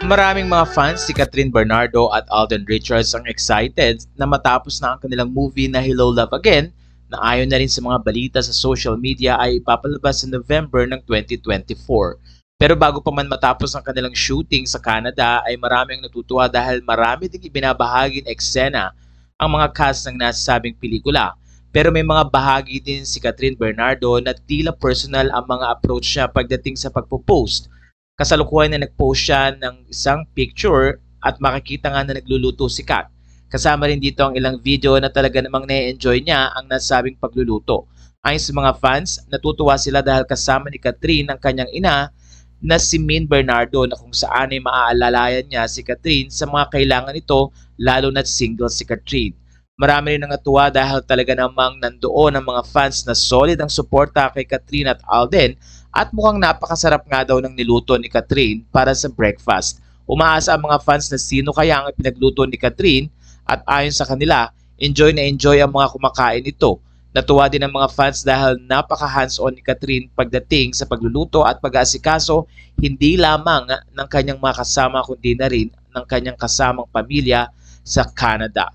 Maraming mga fans si Catherine Bernardo at Alden Richards ang excited na matapos na ang kanilang movie na Hello Love Again na ayon na rin sa mga balita sa social media ay ipapalabas sa November ng 2024. Pero bago pa man matapos ang kanilang shooting sa Canada ay maraming natutuwa dahil marami ding ibinabahagi ng eksena ang mga cast ng nasabing pelikula. Pero may mga bahagi din si Catherine Bernardo na tila personal ang mga approach niya pagdating sa pagpo-post. Kasalukuyan na nag-post siya ng isang picture at makikita nga na nagluluto si Kat. Kasama rin dito ang ilang video na talaga namang na-enjoy niya ang nasabing pagluluto. Ayon sa mga fans, natutuwa sila dahil kasama ni Catherine ang kanyang ina na si Min Bernardo na kung saan ay maaalalayan niya si Catherine sa mga kailangan nito lalo na't single si Catherine. Marami rin ang natuwa dahil talaga namang nandoon ang mga fans na solid ang suporta kay Catherine at Alden at mukhang napakasarap nga daw ng niluto ni Catherine para sa breakfast. Umaasa ang mga fans na sino kaya ang pinagluto ni Catherine at ayon sa kanila, enjoy na enjoy ang mga kumakain nito. Natuwa din ang mga fans dahil napaka hands-on ni Catherine pagdating sa pagluluto at pag-aasikaso hindi lamang ng kanyang mga kasama kundi na rin ng kanyang kasamang pamilya sa Canada.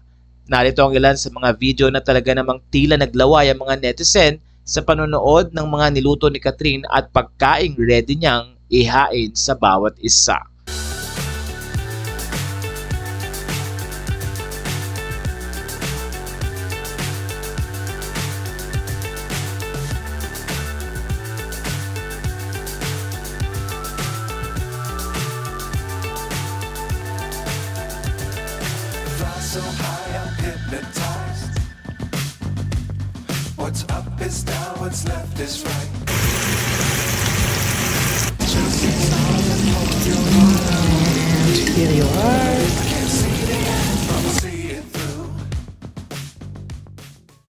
Narito ang ilan sa mga video na talaga namang tila naglaway ang mga netizen sa panonood ng mga niluto ni Catherine at pagkaing ready niyang ihain sa bawat isa. So high, I'm hypnotized. What's up is down, what's left is right. Just